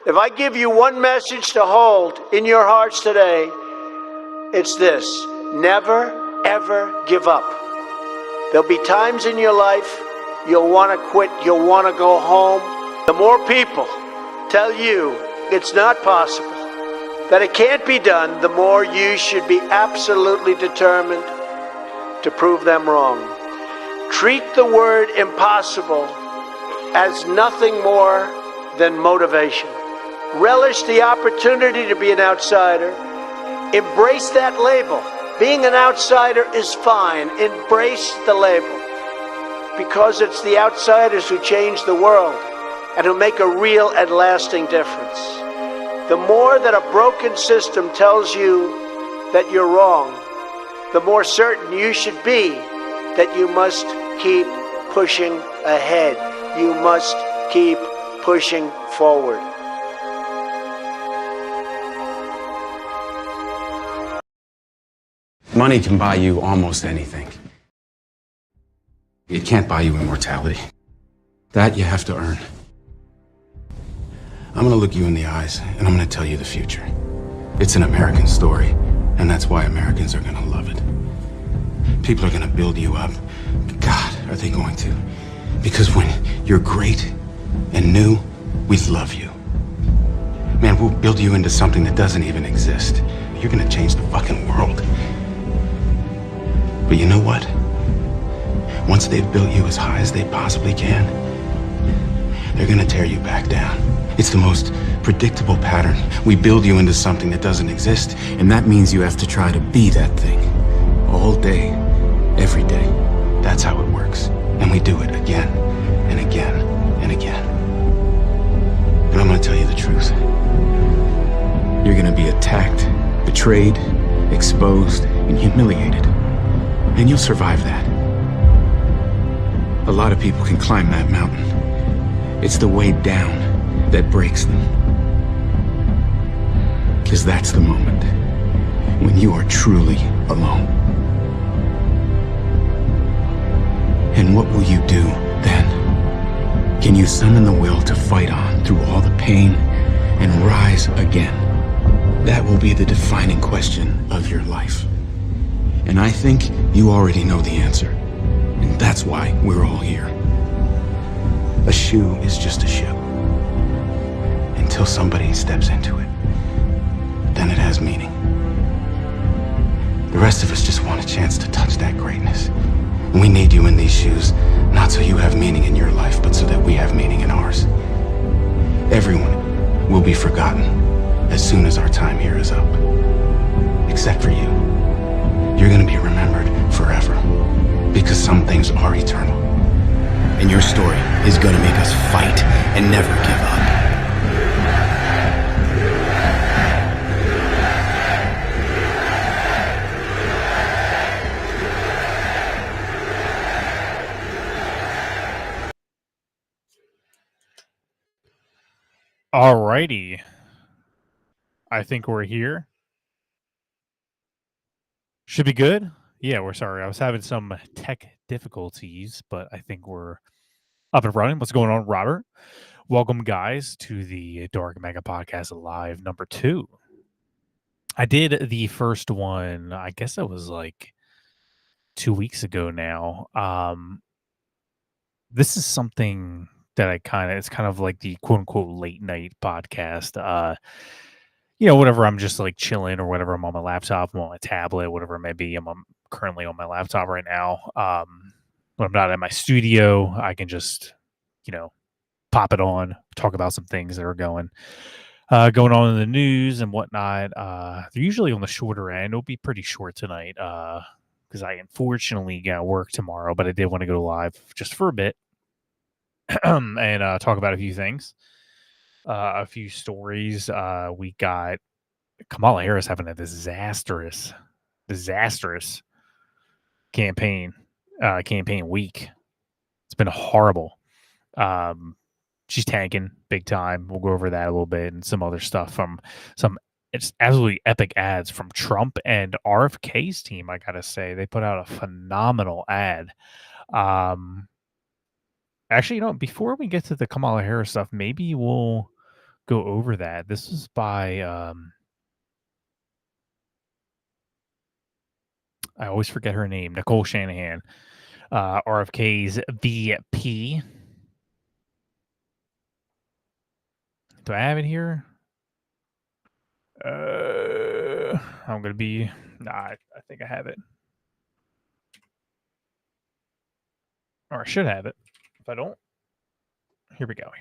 If I give you one message to hold in your hearts today, it's this: never, ever give up. There'll be times in your life you'll want to quit, you'll want to go home. The more people tell you it's not possible, that it can't be done, the more you should be absolutely determined to prove them wrong. Treat the word impossible as nothing more than motivation. Relish the opportunity to be an outsider. Embrace that label. Being an outsider is fine. Embrace the label, because it's the outsiders who change the world and who make a real and lasting difference. The more that a broken system tells you that you're wrong, the more certain you should be that you must keep pushing ahead. You must keep pushing forward. Money can buy you almost anything. It can't buy you immortality. That you have to earn. I'm gonna look you in the eyes, and I'm gonna tell you the future. It's an American story, and that's why Americans are gonna love it. People are gonna build you up. God, are they going to? Because when you're great and new, we love you. Man, we'll build you into something that doesn't even exist. You're gonna change the fucking world. But you know what? Once they've built you as high as they possibly can, they're gonna tear you back down. It's the most predictable pattern. We build you into something that doesn't exist, and that means you have to try to be that thing all day, every day. That's how it works. And we do it again and again and again. And I'm gonna tell you the truth. You're gonna be attacked, betrayed, exposed, and humiliated. And you'll survive that. A lot of people can climb that mountain. It's the way down that breaks them. Because that's the moment when you are truly alone. And what will you do then? Can you summon the will to fight on through all the pain and rise again? That will be the defining question of your life. And I think you already know the answer. And that's why we're all here. A shoe is just a shoe. Until somebody steps into it. Then it has meaning. The rest of us just want a chance to touch that greatness. And we need you in these shoes, not so you have meaning in your life, but so that we have meaning in ours. Everyone will be forgotten as soon as our time here is up. Except for you. You're gonna be remembered forever. Because some things are eternal. And your story is gonna make us fight and never give up. Alrighty. I think we're here. Should be good. Yeah, we're sorry. I was having some tech difficulties, but I think we're up and running. What's going on, Robert? Welcome, guys, to the Dark MAGA Podcast Live number 2. I did the first one, I guess it was like 2 weeks ago now. This is something that it's kind of like the quote unquote late night podcast. Whatever, I'm just like chilling or whatever. I'm on my laptop, I'm on my tablet, whatever it may be. I'm currently on my laptop right now. When I'm not at my studio, I can just, pop it on, talk about some things that are going on in the news and whatnot. They're usually on the shorter end. It'll be pretty short tonight because I unfortunately got work tomorrow, but I did want to go live just for a bit and talk about a few things. A few stories. We got Kamala Harris having a disastrous campaign week. It's been horrible. She's tanking big time. We'll go over that a little bit and some other stuff from some it's absolutely epic ads from Trump and RFK's team. I gotta say, they put out a phenomenal ad. Actually, before we get to the Kamala Harris stuff, maybe we'll go over that. This is by I always forget her name, Nicole Shanahan, RFK's VP. Do I have it here? I'm gonna be. Nah, I think I have it, or I should have it. If I don't, here we go.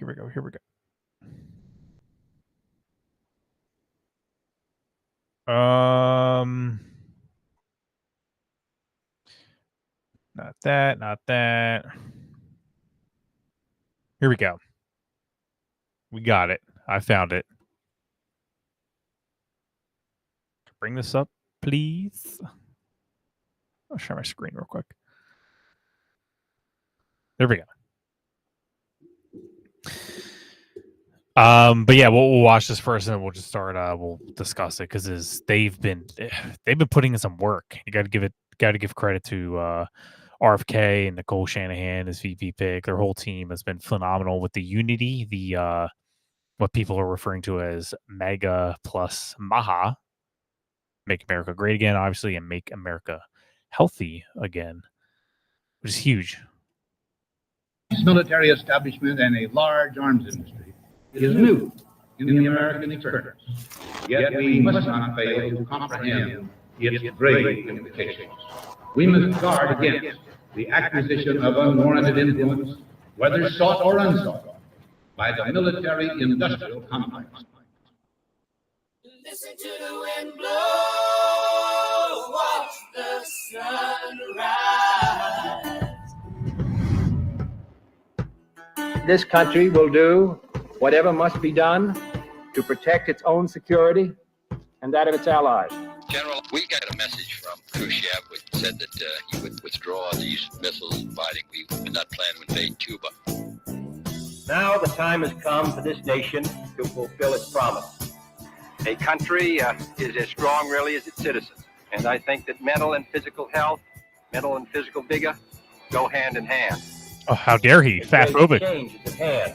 Not that. Here we go. We got it. I found it. Bring this up, please. I'll share my screen real quick. There we go. But yeah, we'll watch this first, and then we'll just start. We'll discuss it because they've been putting in some work. You got to give credit to RFK and Nicole Shanahan as VP pick. Their whole team has been phenomenal with the unity, the what people are referring to as MAGA plus MAHA, Make America Great Again, obviously, and Make America Healthy Again, which is huge. Military establishment and a large arms industry is new in the American experience. Yet we must not fail to comprehend its grave implications. We must guard against the acquisition of unwarranted influence, whether sought or unsought, by the military-industrial complex. Listen to the wind blow, watch the sun rise. This country will do whatever must be done to protect its own security and that of its allies. General, we got a message from Khrushchev which said that he would withdraw these missiles, providing we would not plan to invade Cuba. Now the time has come for this nation to fulfill its promise. A country is as strong, really, as its citizens. And I think that mental and physical health, mental and physical vigor go hand in hand. Oh, how dare he? Fatphobic. Change is at hand.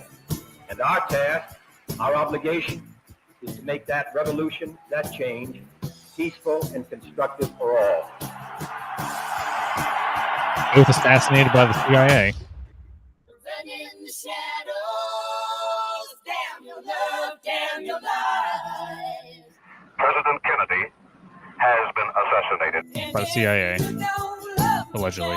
And our task, our obligation, is to make that revolution, that change, peaceful and constructive for all. Both assassinated by the CIA. In the shadows, damn your love, damn your lies. President Kennedy has been assassinated by the CIA, allegedly.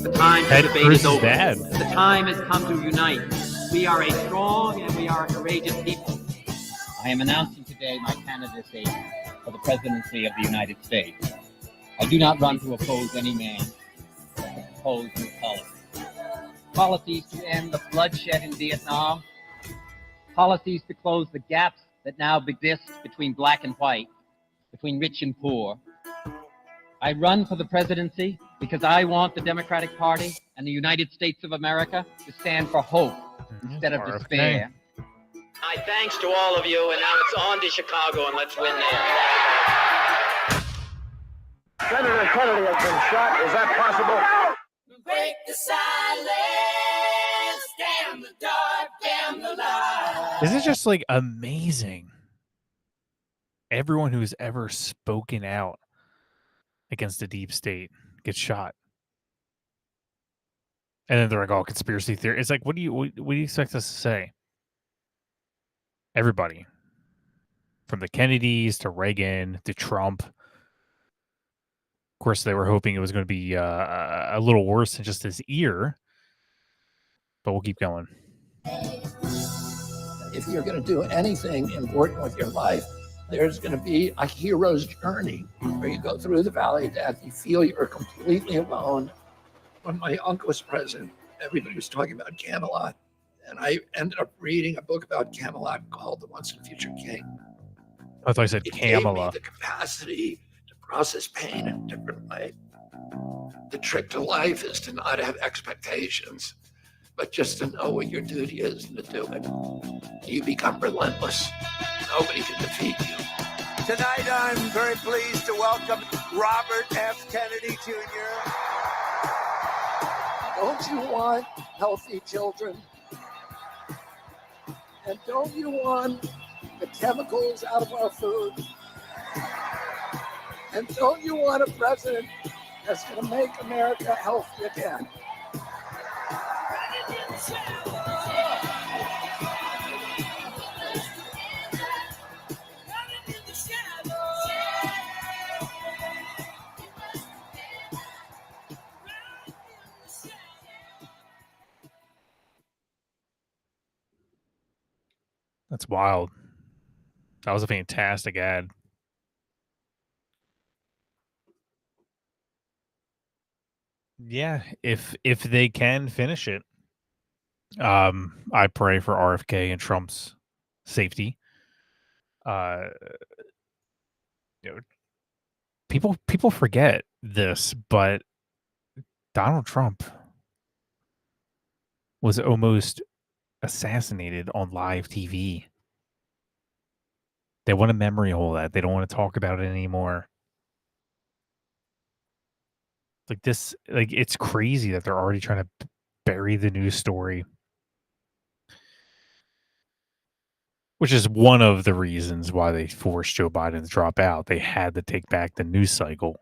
The time for debate is over. Dad. The time has come to unite. We are a strong and we are a courageous people. I am announcing today my candidacy for the presidency of the United States. I do not run to oppose any man, but to oppose new policies. Policies to end the bloodshed in Vietnam. Policies to close the gaps that now exist between black and white, between rich and poor. I run for the presidency because I want the Democratic Party and the United States of America to stand for hope instead of despair. My thanks to all of you, and now it's on to Chicago, and let's win there. Senator Kennedy has been shot. Is that possible? Break the silence, damn the dark, damn the light. This is just like amazing. Everyone who's ever spoken out against the deep state gets shot. And then they're like, oh, conspiracy theory. It's like, what do you expect us to say? Everybody. From the Kennedys to Reagan to Trump. Of course, they were hoping it was going to be a little worse than just his ear. But we'll keep going. If you're going to do anything important with your life, there's going to be a hero's journey where you go through the valley of death. You feel you're completely alone. When my uncle was president, everybody was talking about Camelot. And I ended up reading a book about Camelot called The Once and Future King. I thought I said Camelot. Gave me the capacity to process pain in a different way. The trick to life is to not have expectations, but just to know what your duty is and to do it. You become relentless. Nobody can defeat you. Tonight, I'm very pleased to welcome Robert F. Kennedy Jr. Don't you want healthy children? And don't you want the chemicals out of our food? And don't you want a president that's going to make America healthy again? That's wild. That was a fantastic ad. Yeah, if they can finish it, I pray for RFK and Trump's safety. You know, people forget this, but Donald Trump was almost assassinated on live TV. They want to memory hole that. They don't want to talk about it anymore. Like this, like it's crazy that they're already trying to bury the news story. Which is one of the reasons why they forced Joe Biden to drop out. They had to take back the news cycle.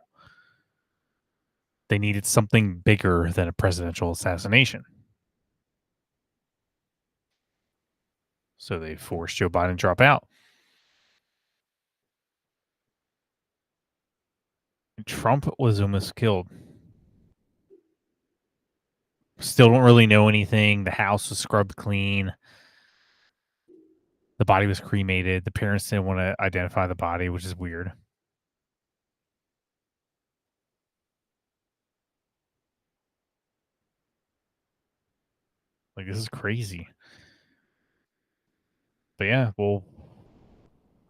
They needed something bigger than a presidential assassination. So they forced Joe Biden to drop out. Trump was almost killed. Still don't really know anything. The house was scrubbed clean. The body was cremated. The parents didn't want to identify the body, which is weird. Like, this is crazy. But yeah, we'll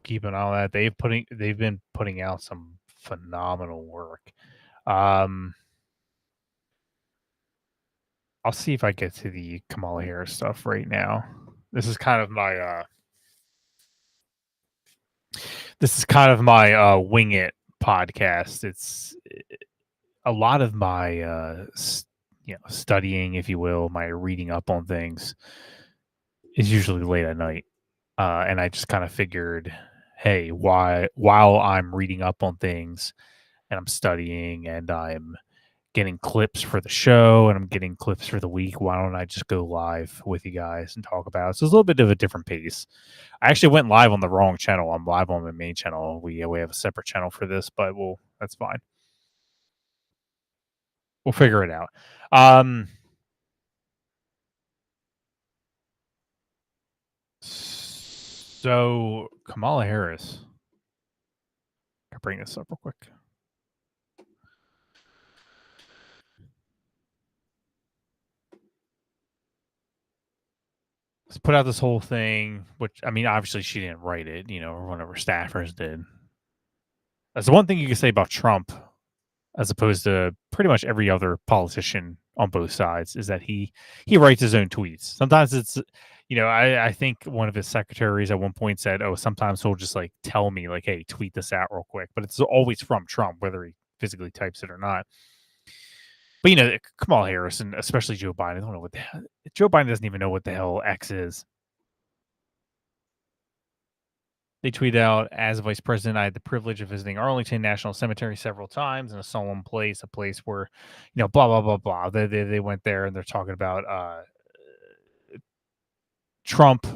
keep an eye on that. They've been putting out some phenomenal work. I'll see if I get to the Kamala Harris stuff right now. This is kind of my wing it podcast. It's a lot of my studying, if you will, my reading up on things is usually late at night. And I just kind of figured, hey, while I'm reading up on things and I'm studying and I'm getting clips for the show and I'm getting clips for the week, why don't I just go live with you guys and talk about it? So it's a little bit of a different pace. I actually went live on the wrong channel. I'm live on my main channel. We have a separate channel for this, but that's fine. We'll figure it out. So Kamala Harris. I'll bring this up real quick. Let's put out this whole thing, which, I mean, obviously she didn't write it, or one of her staffers did. That's the one thing you can say about Trump, as opposed to pretty much every other politician on both sides, is that he writes his own tweets. Sometimes it's, I think one of his secretaries at one point said, oh, sometimes he'll just like tell me like, hey, tweet this out real quick. But it's always from Trump, whether he physically types it or not. But, Kamala Harris and especially Joe Biden, I don't know what the hell. Joe Biden doesn't even know what the hell X is. They tweet out, as vice president, I had the privilege of visiting Arlington National Cemetery several times in a solemn place, a place where, blah, blah, blah, blah. They went there and they're talking about Trump.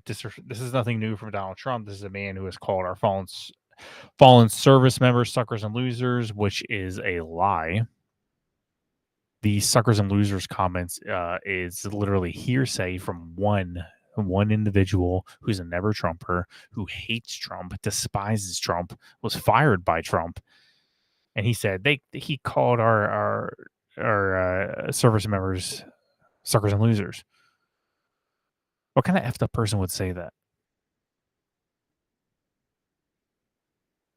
This is nothing new from Donald Trump. This is a man who has called our fallen service members suckers and losers, which is a lie. The suckers and losers comments is literally hearsay from one individual who's a never Trumper, who hates Trump, despises Trump, was fired by Trump, and he said he called our service members suckers and losers. What kind of effed up person would say that?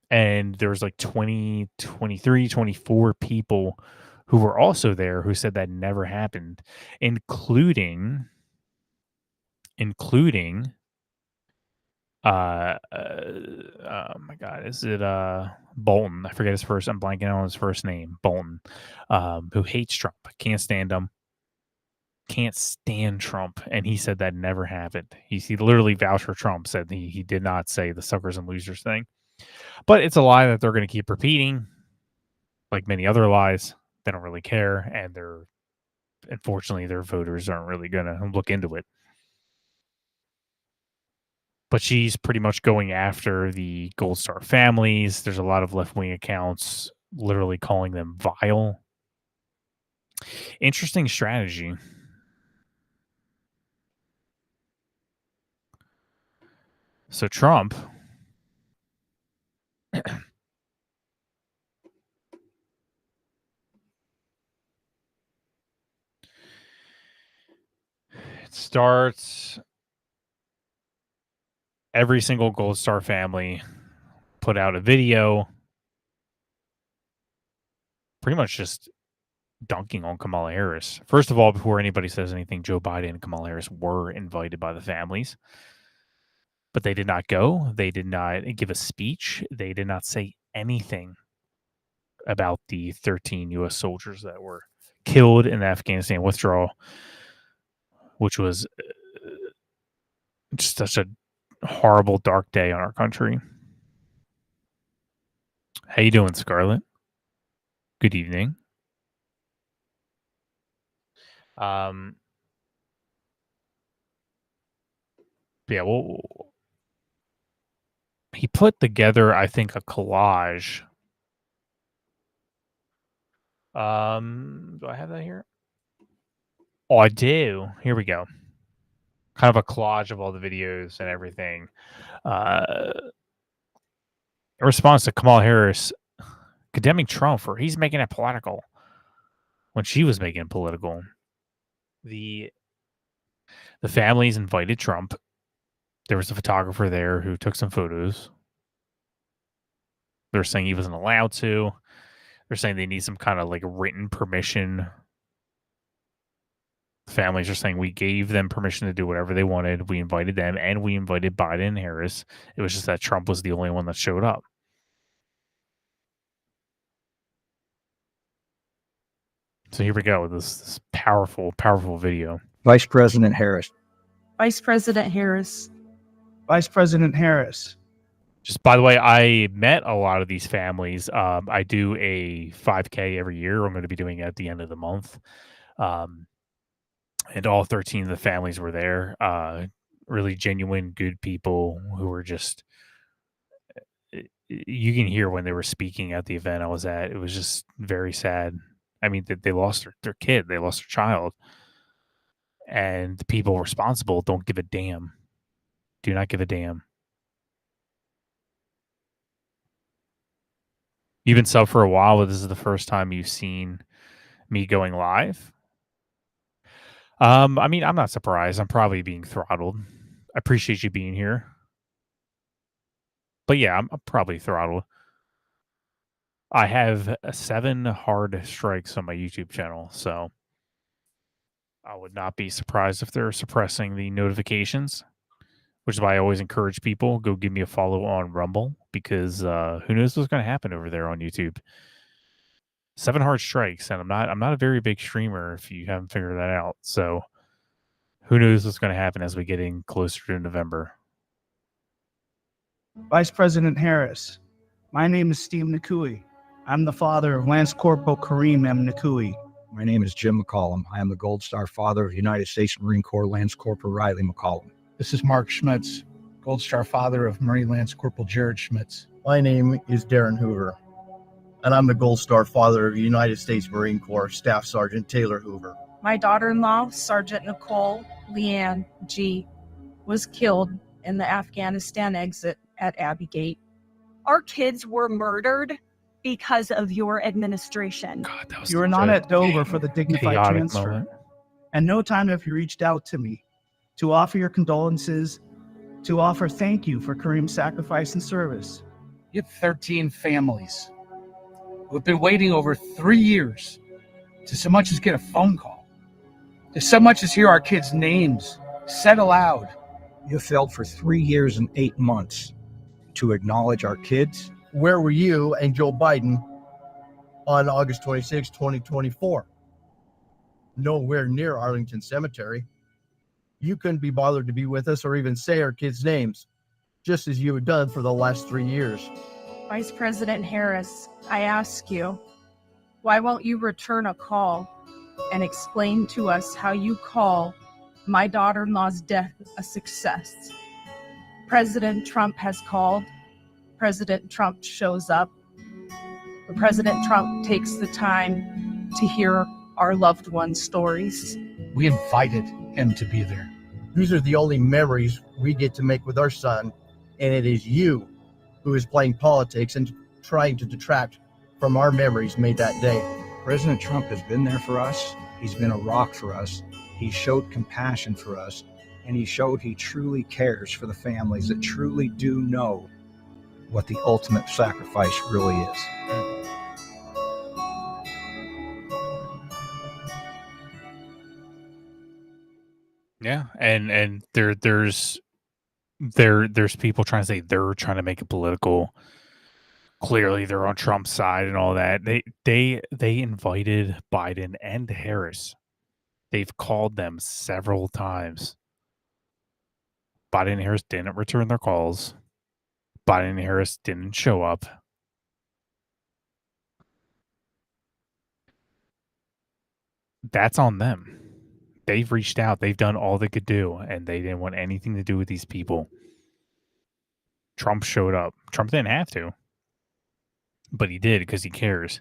And there was like 20, 23, 24 people who were also there who said that never happened, including oh my god, is it Bolton? I forget his first. I'm blanking on his first name. Bolton, who hates Trump, can't stand him. can't stand Trump, and he said that never happened. He literally vouched for Trump, said he did not say the suckers and losers thing. But it's a lie that they're going to keep repeating, like many other lies. They don't really care, and unfortunately, their voters aren't really going to look into it. But she's pretty much going after the Gold Star families. There's a lot of left-wing accounts literally calling them vile. Interesting strategy. So Trump it starts every single Gold Star family put out a video pretty much just dunking on Kamala Harris. First of all, before anybody says anything, Joe Biden and Kamala Harris were invited by the families, but they did not go. They did not give a speech. They did not say anything about the 13 U.S. soldiers that were killed in the Afghanistan withdrawal, which was just such a horrible, dark day on our country. How you doing, Scarlett? Good evening. Yeah, well, he put together, I think, a collage. Do I have that here? Oh, I do. Here we go. Kind of a collage of all the videos and everything. In response to Kamala Harris condemning Trump for he's making it political when she was making it political. The families invited Trump. There was a photographer there who took some photos. They're saying he wasn't allowed to. They're saying they need some kind of like written permission. The families are saying we gave them permission to do whatever they wanted. We invited them and we invited Biden and Harris. It was just that Trump was the only one that showed up. So here we go with this powerful, powerful video. Vice President Harris. Vice President Harris. Vice President Harris. Just by the way, I met a lot of these families. I do a 5K every year. I'm going to be doing it at the end of the month. And all 13 of the families were there. Really genuine, good people who were just... You can hear when they were speaking at the event I was at. It was just very sad. I mean, they lost their kid. They lost their child. And the people responsible don't give a damn. Do not give a damn. You've been sub for a while, but this is the first time you've seen me going live. I mean, I'm not surprised. I'm probably being throttled. I appreciate you being here. But yeah, I'm probably throttled. I have 7 hard strikes on my YouTube channel, so I would not be surprised if they're suppressing the notifications, which is why I always encourage people, go give me a follow on Rumble, because who knows what's going to happen over there on YouTube. 7 hard strikes, and I'm not a very big streamer if you haven't figured that out. So who knows what's going to happen as we get in closer to November. Vice President Harris. My name is Steve Nakui. I'm the father of Lance Corporal Kareem M. Nakui. My name is Jim McCollum. I am the Gold Star father of United States Marine Corps Lance Corporal Riley McCollum. This is Mark Schmitz, Gold Star father of Marine Lance Corporal Jared Schmitz. My name is Darren Hoover, and I'm the Gold Star father of United States Marine Corps Staff Sergeant Taylor Hoover. My daughter-in-law, Sergeant Nicole Leanne G., was killed in the Afghanistan exit at Abbey Gate. Our kids were murdered because of your administration. God, that was You were not at Dover for the dignified chaotic transfer. moment. And no time have you reached out to me to offer your condolences, to offer thank you for Kareem's sacrifice and service. You have 13 families who have been waiting over 3 years to so much as get a phone call, to so much as hear our kids' names said aloud. You failed for 3 years and 8 months to acknowledge our kids. Where were you and Joe Biden on August 26, 2024? nowhere near Arlington Cemetery. You couldn't be bothered to be with us or even say our kids' names, just as you had done for the last 3 years. Vice President Harris, I ask you, why won't you return a call and explain to us how you call my daughter-in-law's death a success? President Trump has called. President Trump shows up. But President Trump takes the time to hear our loved ones' stories. We invited him to be there. These are the only memories we get to make with our son, and it is you who is playing politics and trying to detract from our memories made that day. President Trump has been there for us. He's been a rock for us. He showed compassion for us, and he showed he truly cares for the families that truly do know what the ultimate sacrifice really is. Yeah, and there's people trying to say they're trying to make it political. Clearly, they're on Trump's side and all that. They invited Biden and Harris. They've called them several times. Biden and Harris didn't return their calls. Biden and Harris didn't show up. That's on them. They've reached out. They've done all they could do, and they didn't want anything to do with these people. Trump showed up. Trump didn't have to, but he did because he cares.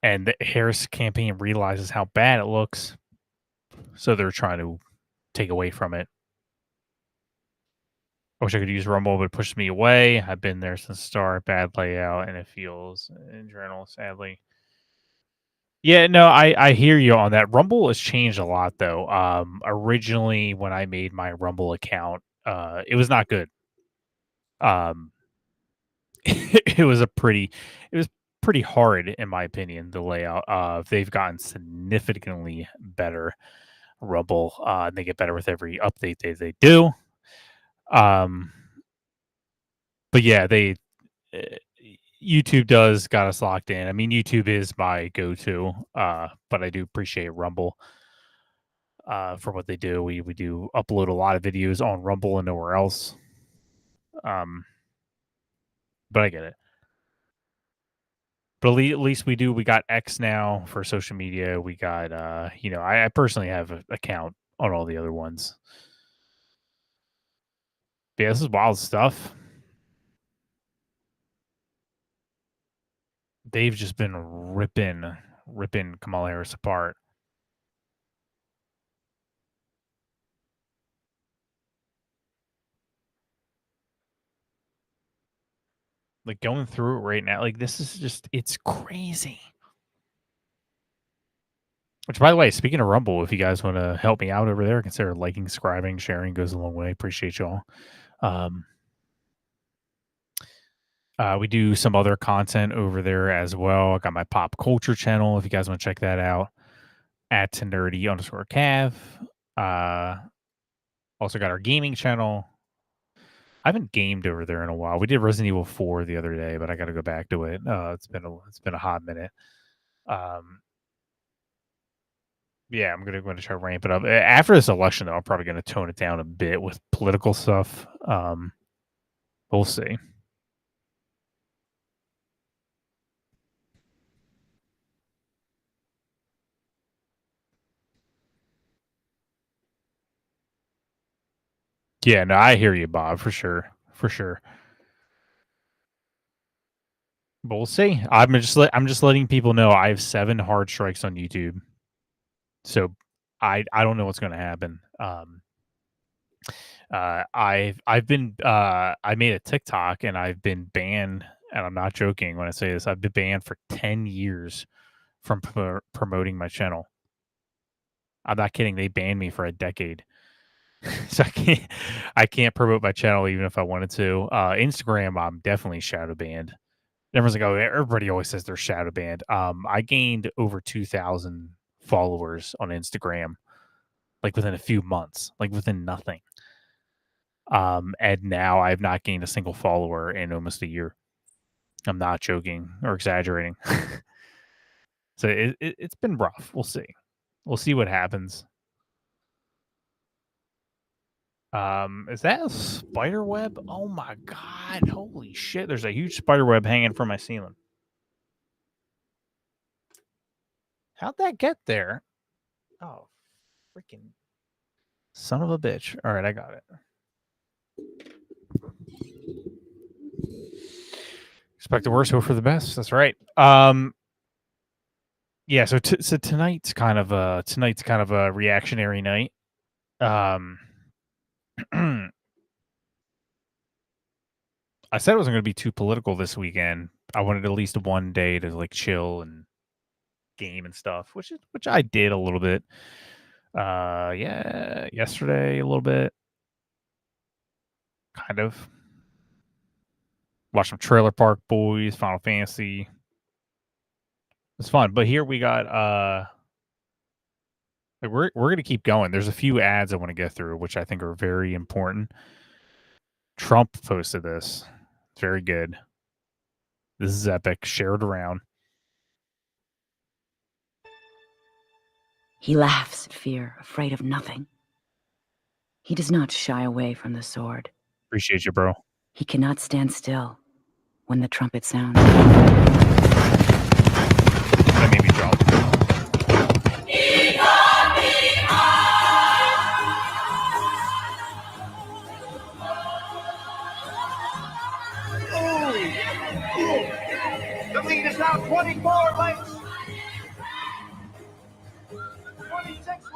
And the Harris campaign realizes how bad it looks, so they're trying to take away from it. I wish I could use Rumble, but it pushed me away. I've been there since the start. Bad layout, and it feels in general, sadly. Yeah, no, I hear you on that. Rumble has changed a lot, though. Originally, when I made my Rumble account, it was not good. It was pretty hard, in my opinion, the layout. They've gotten significantly better. Rumble, they get better with every update they do. But yeah, YouTube does got us locked in. I mean, YouTube is my go-to, but I do appreciate Rumble for what they do. We do upload a lot of videos on Rumble and nowhere else. But I get it. But at least we do. We got X now for social media. We got, I personally have an account on all the other ones. But yeah, this is wild stuff. They've just been ripping Kamala Harris apart. Like going through it right now, like this is just, it's crazy. Which, by the way, speaking of Rumble, if you guys want to help me out over there, consider liking, subscribing, sharing goes a long way. Appreciate y'all. We do some other content over there as well. I got my pop culture channel if you guys want to check that out at nerdy_cav. Also got our gaming channel. I haven't gamed over there in a while. We did Resident Evil 4 the other day, but I got to go back to it. It's been a hot minute. Yeah, I'm gonna try to ramp it up after this election. Though I'm probably gonna tone it down a bit with political stuff. We'll see. Yeah, no, I hear you, Bob, for sure. But we'll see. I'm just letting people know I have 7 hard strikes on YouTube. So I don't know what's going to happen. I've been I made a TikTok and I've been banned, and I'm not joking when I say this. I've been banned for 10 years from promoting my channel. I'm not kidding. They banned me for a decade. So I can't promote my channel even if I wanted to. Instagram, I'm definitely shadow banned. Everyone's like, oh, everybody always says they're shadow banned. I gained over 2,000 followers on Instagram, like within a few months, like within nothing. And now I have not gained a single follower in almost a year. I'm not joking or exaggerating. So it's been rough. We'll see. We'll see what happens. Is that a spider web? Oh my god! Holy shit! There's a huge spider web hanging from my ceiling. How'd that get there? Oh, freaking son of a bitch! All right, I got it. Expect the worst, hope for the best. That's right. Yeah. So tonight's kind of a reactionary night. I said it wasn't going to be too political this weekend. I wanted at least one day to like chill and game and stuff, which I did a little bit. Yeah, yesterday a little bit, kind of. Watched some Trailer Park Boys, Final Fantasy. It's fun, but here we got like we're gonna keep going. There's a few ads I want to get through, which I think are very important. Trump posted this. It's very good. This is epic. Share it around. He laughs at fear, afraid of nothing. He does not shy away from the sword. Appreciate you, bro. He cannot stand still when the trumpet sounds. That made me jump. The lead is now 24 lengths. 26 lengths.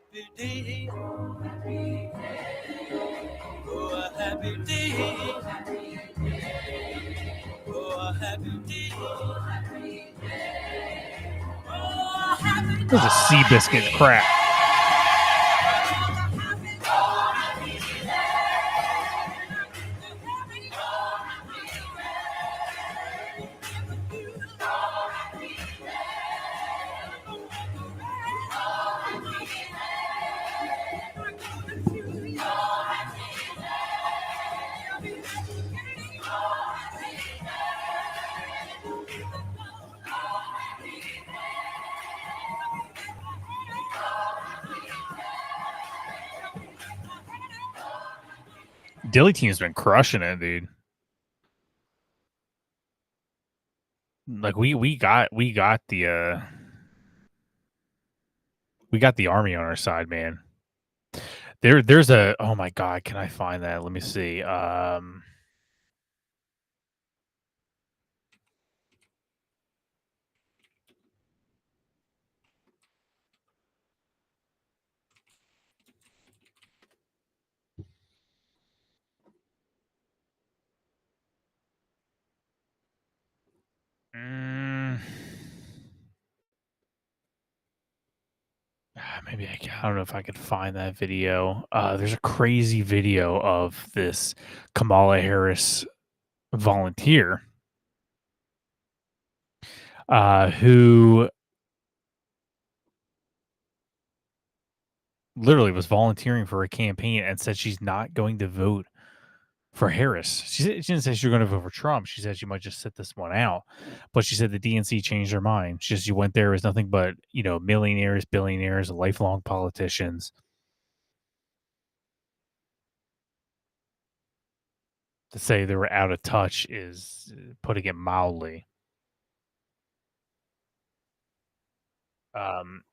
Happy day. Oh, a happy day. Oh, a happy day. There's a Seabiscuit crap. Dilly Team's been crushing it, dude. Like we got the army on our side, man. There's a oh my god, can I find that? Let me see. Maybe I don't know if I could find that video. There's a crazy video of this Kamala Harris volunteer who literally was volunteering for a campaign and said she's not going to vote for Harris. She didn't say she's going to vote for Trump. She said she might just sit this one out. But she said the DNC changed their mind. She said she went there as nothing but, millionaires, billionaires, lifelong politicians. To say they were out of touch is putting it mildly. And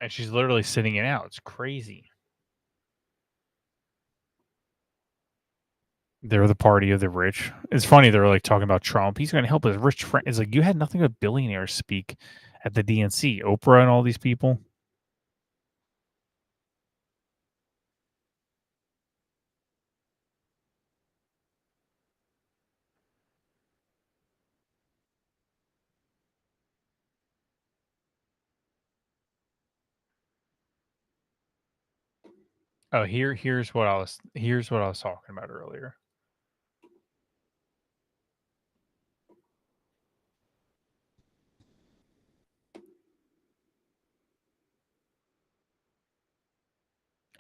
she's literally sitting it out. It's crazy. They're the party of the rich. It's funny. They're like talking about Trump. He's going to help his rich friend. It's like you had nothing but billionaires speak at the DNC. Oprah and all these people. Oh, here's what I was talking about earlier.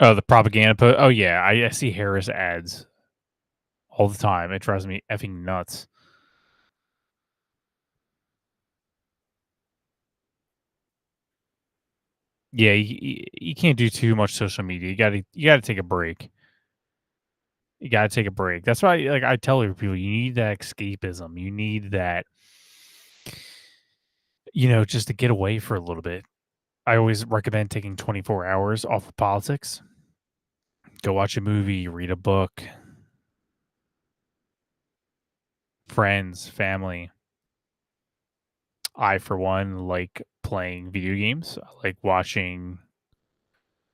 Oh, the propaganda post. Oh yeah, I see Harris ads all the time. It drives me effing nuts. Yeah, you can't do too much social media. You gotta take a break. You gotta take a break. That's why, like, I tell people, you need that escapism. You need that, just to get away for a little bit. I always recommend taking 24 hours off of politics. Go watch a movie, read a book, friends, family. I, for one, like playing video games. I like watching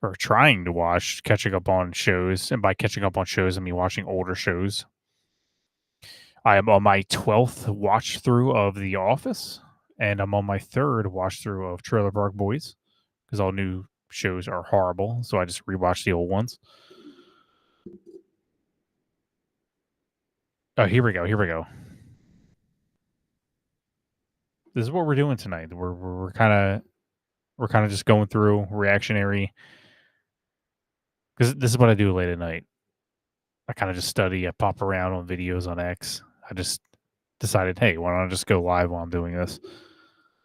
or trying to watch, catching up on shows. And by catching up on shows, I mean watching older shows. I am on my 12th watch through of The Office, and I'm on my 3rd watch through of Trailer Park Boys because all new shows are horrible. So I just rewatch the old ones. Oh, here we go. Here we go. This is what we're doing tonight. We're kind of just going through reactionary, because this is what I do late at night. I kind of just study. I pop around on videos on X. I just decided, hey, why don't I just go live while I'm doing this?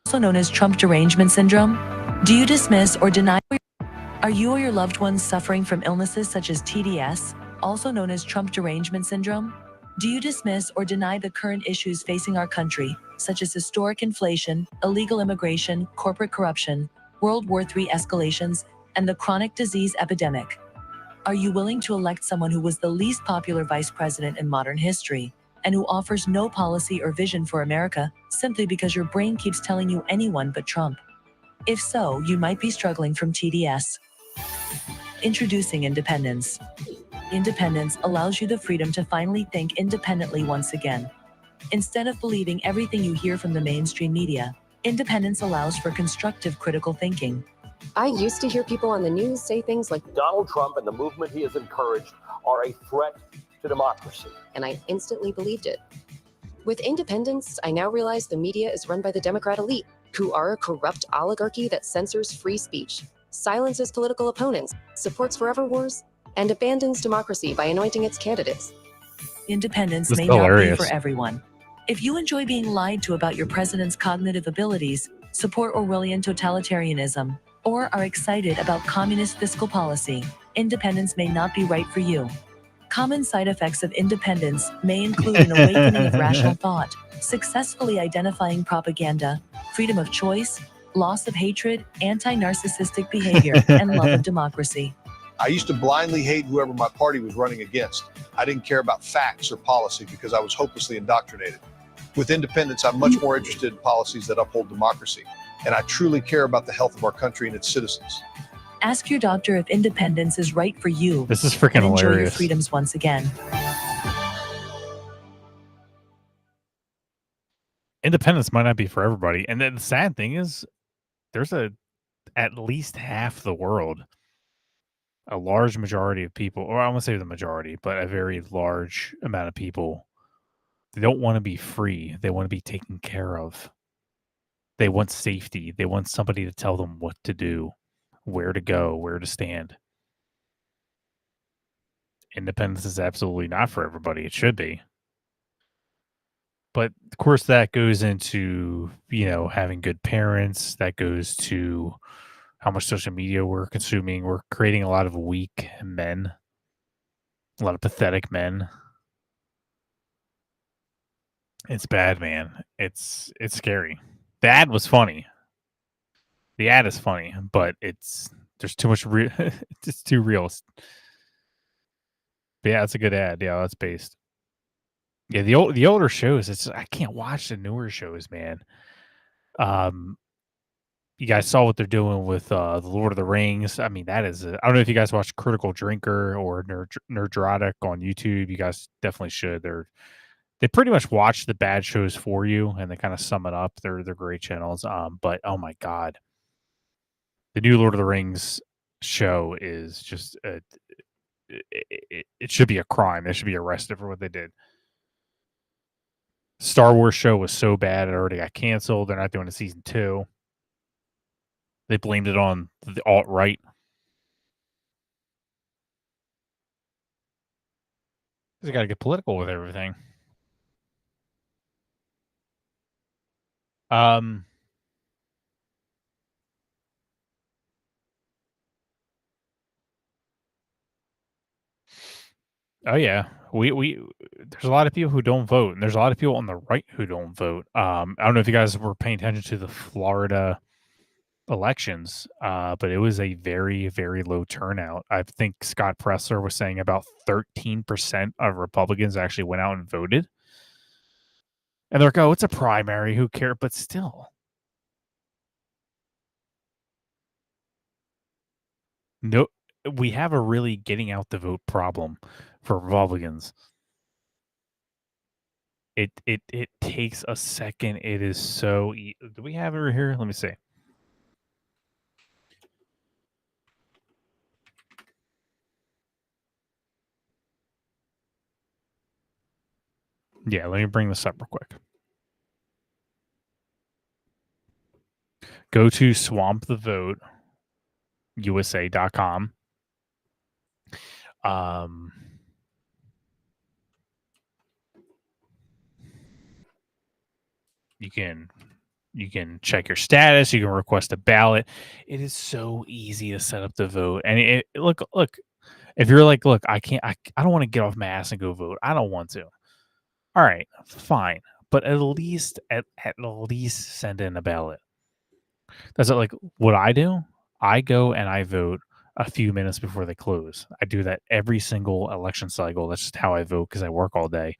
Also known as Trump derangement syndrome. Do you dismiss or deny? Are you or your loved ones suffering from illnesses such as TDS, also known as Trump derangement syndrome? Do you dismiss or deny the current issues facing our country, such as historic inflation, illegal immigration, corporate corruption, World War III escalations, and the chronic disease epidemic? Are you willing to elect someone who was the least popular vice president in modern history, and who offers no policy or vision for America, simply because your brain keeps telling you anyone but Trump? If so, you might be struggling from TDS. Introducing independence. Independence allows you the freedom to finally think independently once again. Instead of believing everything you hear from the mainstream media, independence allows for constructive critical thinking. I used to hear people on the news say things like, Donald Trump and the movement he has encouraged are a threat to democracy. And I instantly believed it. With independence, I now realize the media is run by the Democrat elite, who are a corrupt oligarchy that censors free speech, silences political opponents, supports forever wars, and abandons democracy by anointing its candidates. Independence That's may not be hilarious. for everyone. If you enjoy being lied to about your president's cognitive abilities, support Orwellian totalitarianism, or are excited about communist fiscal policy, independence may not be right for you. Common side effects of independence may include an awakening of rational thought, successfully identifying propaganda, freedom of choice, loss of hatred, anti-narcissistic behavior, and love of democracy. I used to blindly hate whoever my party was running against. I didn't care about facts or policy because I was hopelessly indoctrinated. With independence, I'm much more interested in policies that uphold democracy, and I truly care about the health of our country and its citizens. Ask your doctor if independence is right for you. This is freaking and enjoy your hilarious. freedoms once again. Independence might not be for everybody. And then the sad thing is, there's at least half the world, a large majority of people, or I won't say the majority, but a very large amount of people, they don't want to be free. They want to be taken care of. They want safety. They want somebody to tell them what to do, where to go, where to stand. Independence is absolutely not for everybody. It should be. But of course, that goes into, having good parents. That goes to how much social media we're consuming. We're creating a lot of weak men, a lot of pathetic men. It's bad, man. It's scary. The ad was funny. The ad is funny, but there's too much it's too real. But yeah, it's a good ad. Yeah, that's based. Yeah, the older shows, I can't watch the newer shows, man. You guys saw what they're doing with the Lord of the Rings. I mean, that is I don't know if you guys watch Critical Drinker or Nerdrotic on YouTube. You guys definitely should. They pretty much watch the bad shows for you, and they kind of sum it up. They're great channels. But oh my god, the new Lord of the Rings show is just it should be a crime. They should be arrested for what they did. Star Wars show was so bad it already got canceled. They're not doing a season 2. They blamed it on the alt-right. They got to get political with everything. Oh yeah, we there's a lot of people who don't vote, and there's a lot of people on the right who don't vote. I don't know if you guys were paying attention to the Florida elections, but it was a very, very low turnout. I think Scott Presler was saying about 13% of Republicans actually went out and voted. And they're like, oh, it's a primary, who cares? But still. No, we have a really getting out the vote problem for Republicans. It takes a second. It is so do we have it over here? Let me see. Yeah, let me bring this up real quick. Go to swampthevote.usa.com. You can check your status. You can request a ballot. It is so easy to set up the vote. And look. If you're like, look, I don't want to get off my ass and go vote. I don't want to. All right, fine. But at least send in a ballot. That's like what I do. I go and I vote a few minutes before they close. I do that every single election cycle. That's just how I vote because I work all day.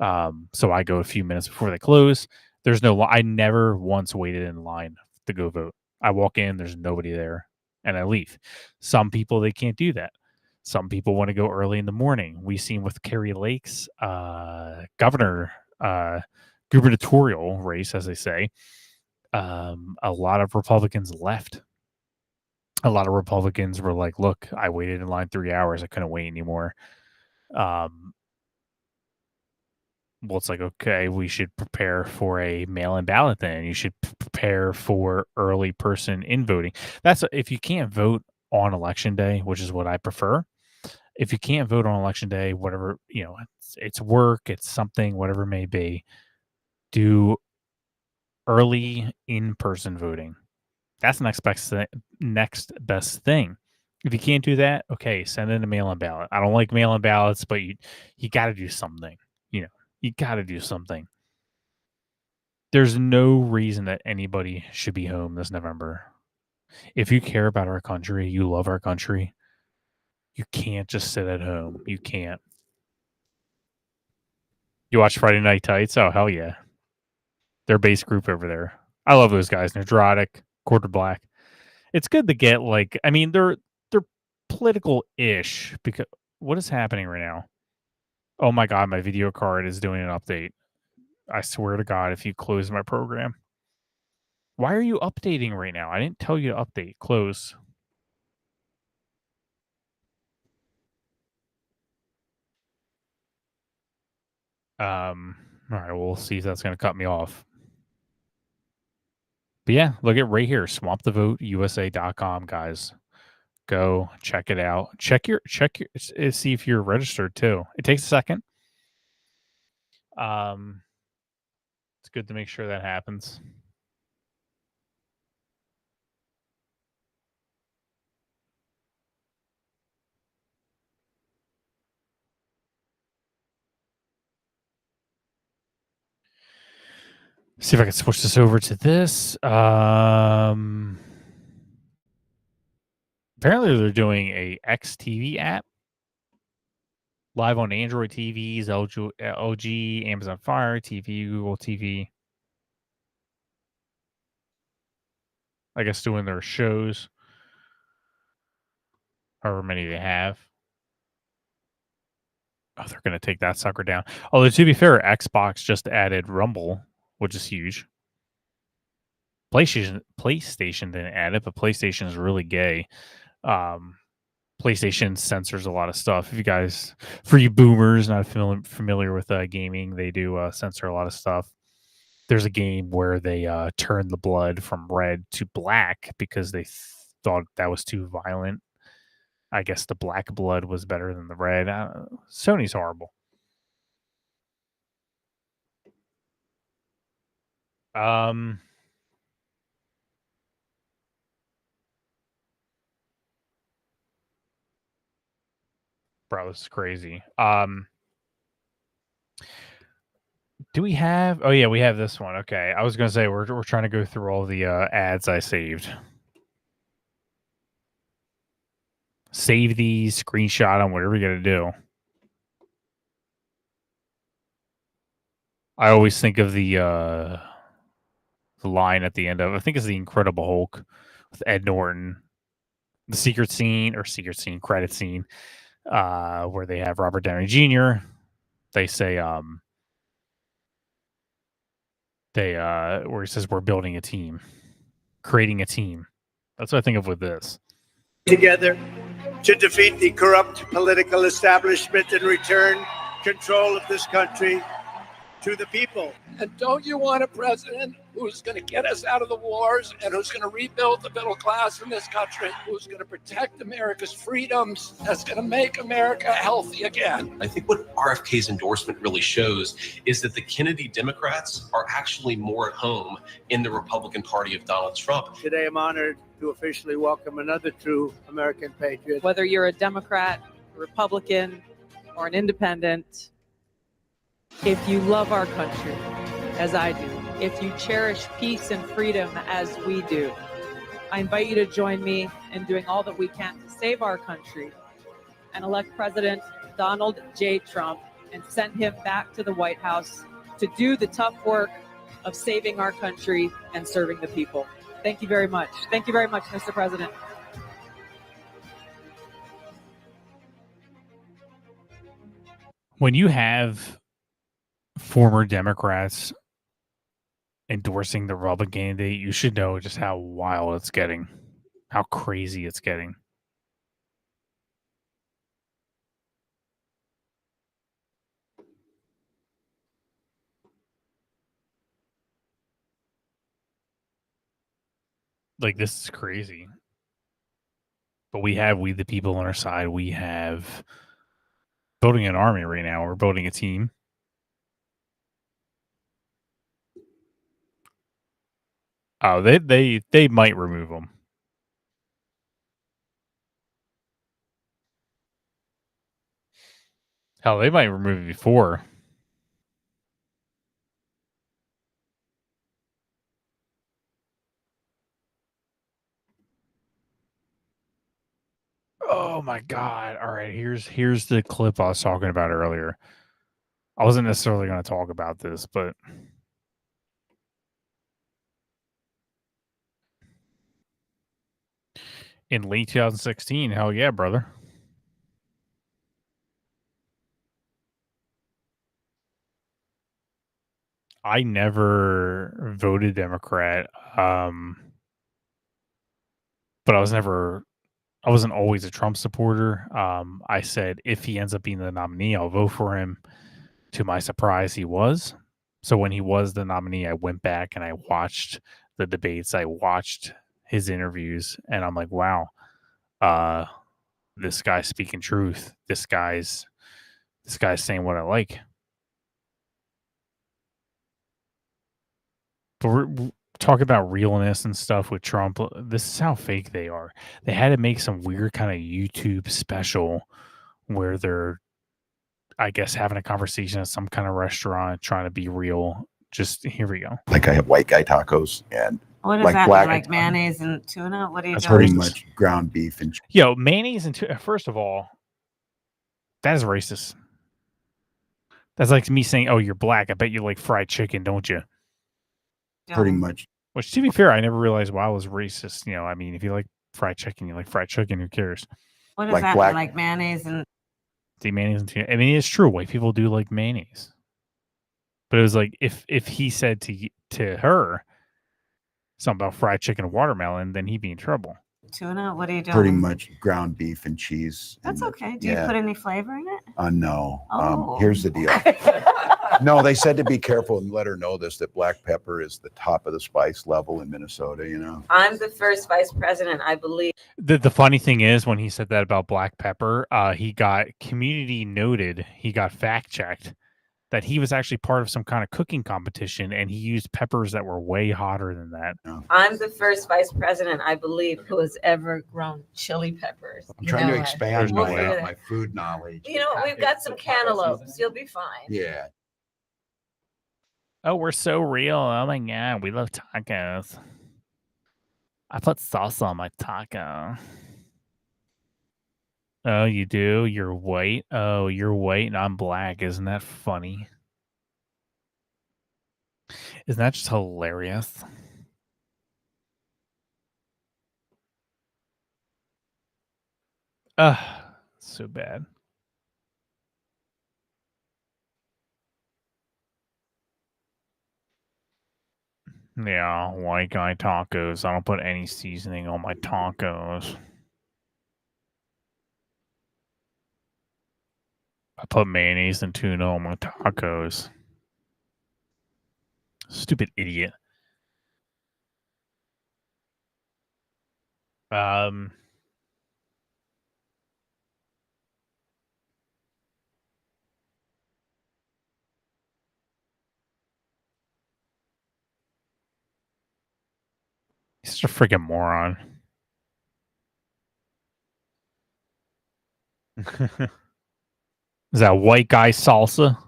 So I go a few minutes before they close. I never once waited in line to go vote. I walk in, there's nobody there, and I leave. Some people, they can't do that. Some people want to go early in the morning. We've seen with Kerry Lake's gubernatorial race, as they say, a lot of Republicans left. A lot of Republicans were like, look, I waited in line 3 hours. I couldn't wait anymore. Well, it's like, okay, we should prepare for a mail-in ballot then. You should prepare for early person in voting. If you can't vote on election day, which is what I prefer. If you can't vote on election day, whatever, it's work, it's something, whatever it may be, do early in-person voting. That's the next best thing. If you can't do that, okay, send in a mail-in ballot. I don't like mail-in ballots, but you got to do something. You got to do something. There's no reason that anybody should be home this November. If you care about our country, you love our country, you can't just sit at home. You can't. You watch Friday Night Tights? Oh, hell yeah. Their base group over there. I love those guys. Patriotic, Quarter Black. It's good to get they're political-ish because what is happening right now? Oh my God, my video card is doing an update. I swear to God, if you close my program. Why are you updating right now? I didn't tell you to update. Close. All right, we'll see if that's going to cut me off. But yeah, look at right here, swampthevoteusa.com, guys. Go check it out. Check your see if you're registered too. It takes a second. It's good to make sure that happens. See if I can switch this over to this. Apparently they're doing a XTV app live on Android TVs, LG, Amazon Fire TV, Google TV. I guess doing their shows, however many they have. Oh, they're going to take that sucker down. Although, to be fair, Xbox just added Rumble, which is huge. PlayStation didn't add it, but PlayStation is really gay. PlayStation censors a lot of stuff. If you guys, for you boomers not familiar with gaming, they do censor a lot of stuff. There's a game where they turn the blood from red to black because they thought that was too violent. I guess the black blood was better than the red. Sony's horrible. Um, bro, this is crazy. Do we have? Oh yeah, we have this one. Okay, I was gonna say we're trying to go through all the ads I saved. Save these, screenshot them, whatever you gotta do. I always think of the line at the end of, I think it's the Incredible Hulk with Ed Norton, the secret scene credit scene, where they have Robert Downey Jr. They say where he says we're building a team, creating a team. That's what I think of with this. Together to defeat the corrupt political establishment and return control of this country to the people. And don't you want a president who's going to get us out of the wars and who's going to rebuild the middle class in this country, who's going to protect America's freedoms, that's going to make America healthy again? I think what RFK's endorsement really shows is that the Kennedy Democrats are actually more at home in the Republican Party of Donald Trump. Today, I'm honored to officially welcome another true American patriot. Whether you're a Democrat, a Republican, or an independent, if you love our country, as I do, if you cherish peace and freedom as we do, I invite you to join me in doing all that we can to save our country and elect President Donald J. Trump and send him back to the White House to do the tough work of saving our country and serving the people. Thank you very much. Thank you very much, Mr. President. When you have former Democrats endorsing the Republican candidate, you should know just how wild it's getting, how crazy it's getting. Like, this is crazy. But we the people on our side. We have building an army right now. We're building a team. Oh, they might remove them. Hell, they might remove it before. Oh my God. All right, here's the clip I was talking about earlier. I wasn't necessarily going to talk about this, but in late 2016, hell yeah, brother. I never voted Democrat, but I wasn't always a Trump supporter. I said if he ends up being the nominee, I'll vote for him. To my surprise, he was. So when he was the nominee, I went back and I watched the debates. I watched his interviews, and I'm like, wow, this guy's speaking truth. This guy's saying what I like. But we're talking about realness and stuff with Trump. This is how fake they are. They had to make some weird kind of YouTube special where they're, I guess, having a conversation at some kind of restaurant, trying to be real. Just here we go. Like I have white guy tacos and what is like that? black, Like mayonnaise and tuna? What are you that's doing? pretty much ground beef and Yo, mayonnaise and tuna. First of all, that is racist. That's like me saying, "Oh, you're black. I bet you like fried chicken, don't you?" pretty much. Which, to be fair, I never realized why I was racist. You know, I mean, if you like fried chicken, you like fried chicken. Who cares? What is Like that? black- Like mayonnaise and The mayonnaise and tuna. I mean, it's true. White people do like mayonnaise. But it was like if he said to her something about fried chicken and watermelon, then he'd be in trouble. tuna? What are you doing? Pretty much ground beef and cheese. That's and, okay. Do you put any flavor in it? No. Oh. Here's the deal. No, they said to be careful and let her know this, that black pepper is the top of the spice level in Minnesota, you know. I'm the first vice president, I believe. The funny thing is, when he said that about black pepper, he got community noted. He got fact checked that he was actually part of some kind of cooking competition and he used peppers that were way hotter than that. I'm the first vice president, I believe, who has ever grown chili peppers. I'm trying to No, expand we'll figure my that. my food knowledge. You know, we've got some cantaloupes. You'll be fine. Yeah. Oh, we're so real. Oh my god, we love tacos. I put salsa on my taco. Oh, you do? You're white? Oh, you're white and I'm black. Isn't that funny? Isn't that just hilarious? Ugh, so bad. Yeah, white guy tacos. I don't put any seasoning on my tacos. I put mayonnaise and tuna on my tacos. Stupid idiot. He's such a freaking moron. Is that white guy salsa?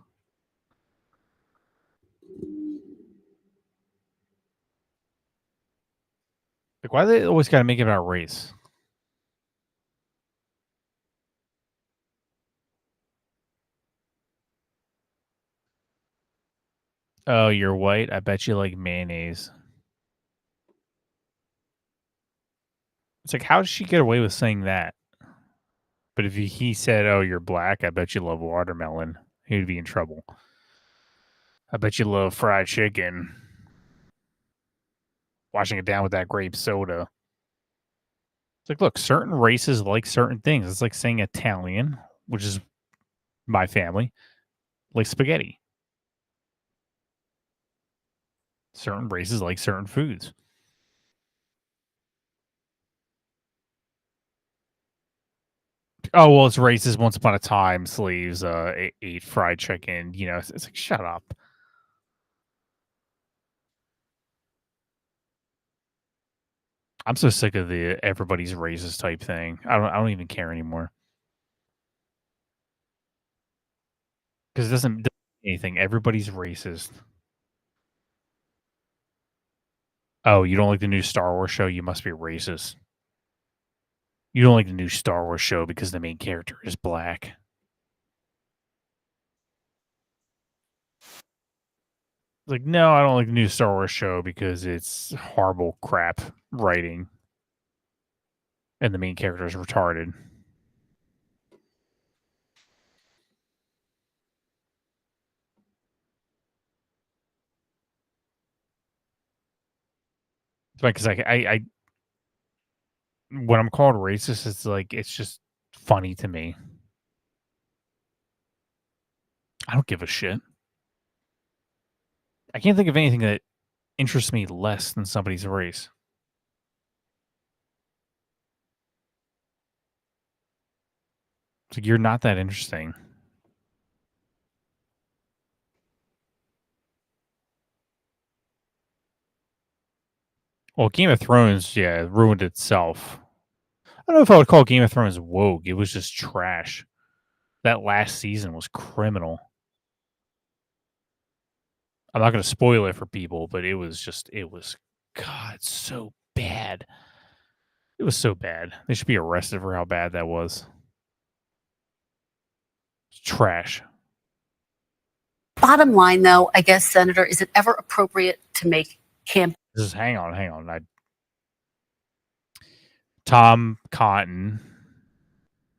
Like, why do they always gotta make it about race? Oh, you're white? I bet you like mayonnaise. It's like, how did she get away with saying that? But if he said, oh, you're black, I bet you love watermelon, he'd be in trouble. I bet you love fried chicken. Washing it down with that grape soda. It's like, look, certain races like certain things. It's like saying Italian, which is my family, like spaghetti. Certain races like certain foods. Oh, well, it's racist. Once upon a time, slaves ate fried chicken. You know, it's like, shut up. I'm so sick of the everybody's racist type thing. I don't even care anymore. Because it doesn't do anything. Everybody's racist. Oh, you don't like the new Star Wars show? You must be racist. You don't like the new Star Wars show because the main character is black. Like, no, I don't like the new Star Wars show because it's horrible crap writing. And the main character is retarded. It's like, because I when I'm called racist, it's like, it's just funny to me. I don't give a shit. I can't think of anything that interests me less than somebody's race. It's like, you're not that interesting. Well, Game of Thrones, yeah, ruined itself. I don't know if I would call Game of Thrones woke. It was just trash. That last season was criminal. I'm not going to spoil it for people, but it was, God, so bad. It was so bad. They should be arrested for how bad that was. It's trash. Bottom line, though, I guess, Senator, is it ever appropriate to make campaign? Hang on. Tom Cotton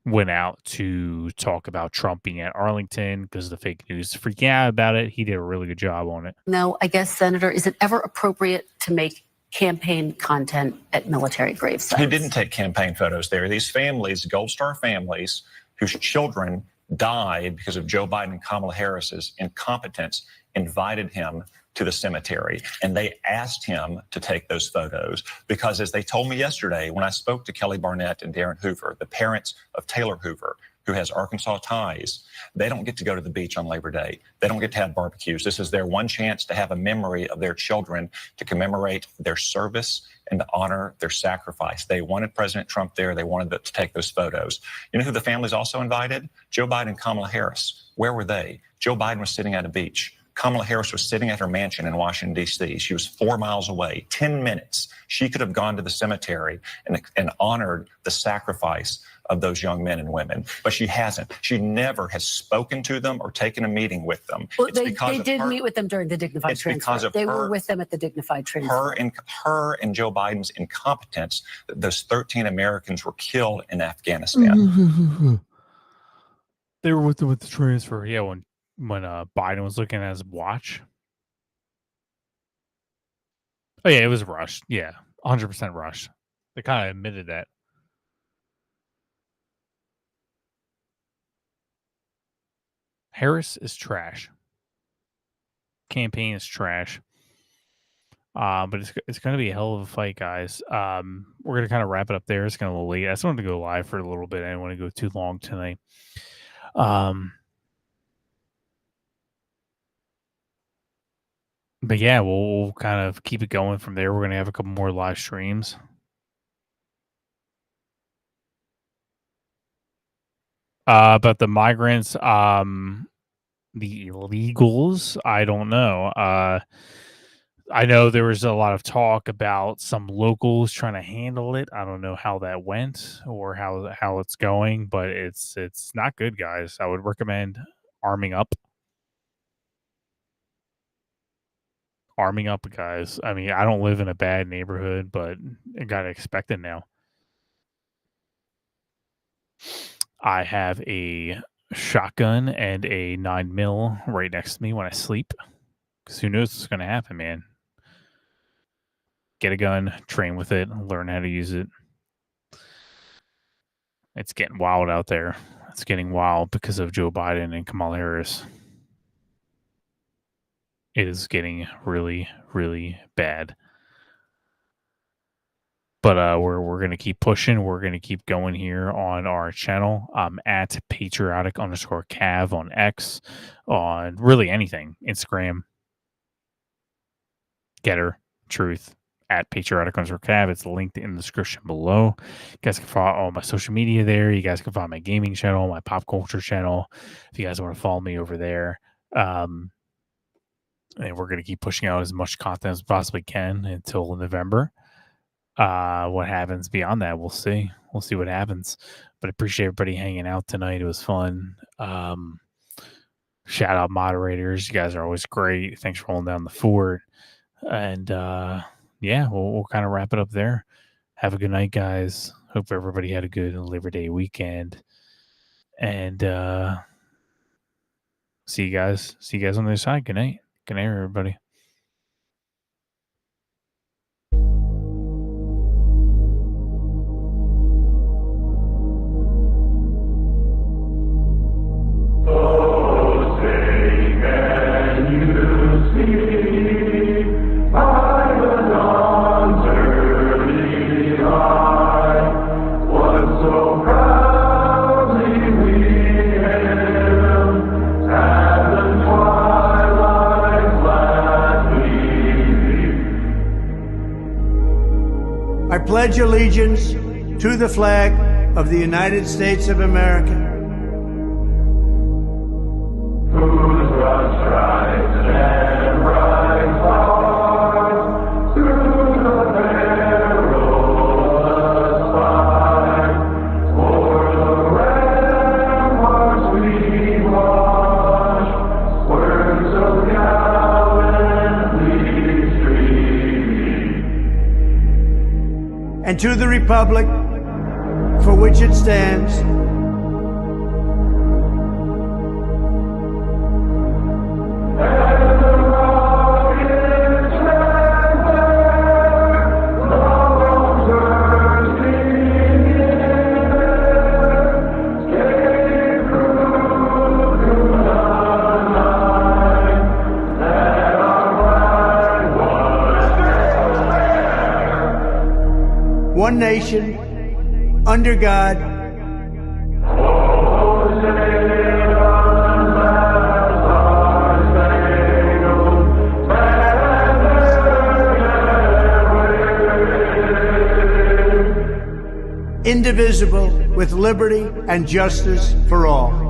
went out to talk about Trump being at Arlington because the fake news freaking out about it. He did a really good job on it. No, I guess, Senator, is it ever appropriate to make campaign content at military grave sites? Who didn't take campaign photos there? These families, Gold Star families, whose children died because of Joe Biden and Kamala Harris's incompetence, invited him to the cemetery, and they asked him to take those photos because, as they told me yesterday when I spoke to Kelly Barnett and Darren Hoover, the parents of Taylor Hoover, who has Arkansas ties, they don't get to go to the beach on Labor Day. They don't get to have barbecues. This is their one chance to have a memory of their children, to commemorate their service and to honor their sacrifice. They wanted President Trump there. They wanted to take those photos. You know who the families also invited? Joe Biden and Kamala Harris. Where were they? Joe Biden was sitting at a beach. Kamala Harris was sitting at her mansion in Washington, D.C. She was 4 miles away, 10 minutes. She could have gone to the cemetery and honored the sacrifice of those young men and women, but she hasn't. She never has spoken to them or taken a meeting with them. Well, they did meet with them during the dignified transfer. They were with them at the dignified transfer. Her and Joe Biden's incompetence, those 13 Americans were killed in Afghanistan. They were with the transfer. Yeah, when Biden was looking at his watch. Oh yeah, it was rushed. Yeah, 100% rushed. They kind of admitted that. Harris is trash. Campaign is trash. But it's going to be a hell of a fight, guys. We're going to kind of wrap it up there. It's going to be a little late. I just wanted to go live for a little bit. I didn't want to go too long tonight. But yeah, we'll kind of keep it going from there. We're going to have a couple more live streams. But the migrants, the illegals, I don't know. I know there was a lot of talk about some locals trying to handle it. I don't know how that went or how it's going, but it's not good, guys. I would recommend arming up. Arming up, guys. I mean, I don't live in a bad neighborhood, but I gotta expect it now. I have a shotgun and a 9mm right next to me when I sleep. Because who knows what's going to happen, man. Get a gun, train with it, learn how to use it. It's getting wild out there. It's getting wild because of Joe Biden and Kamala Harris. It is getting really, really bad. But we're going to keep pushing. We're going to keep going here on our channel. At Patriotic_Cav on X, on really anything. Instagram, Getter, Truth, at Patriotic_Cav. It's linked in the description below. You guys can follow all my social media there. You guys can follow my gaming channel, my pop culture channel, if you guys want to follow me over there. And we're going to keep pushing out as much content as we possibly can until November. What happens beyond that, we'll see. We'll see what happens. But I appreciate everybody hanging out tonight. It was fun. Shout out moderators. You guys are always great. Thanks for holding down the fort. And yeah, we'll kind of wrap it up there. Have a good night, guys. Hope everybody had a good Labor Day weekend. And see you guys. See you guys on the other side. Good night. Good night, everybody. I pledge allegiance to the flag of the United States of America. And to the republic for which it stands, one nation, under God, indivisible, with liberty and justice for all.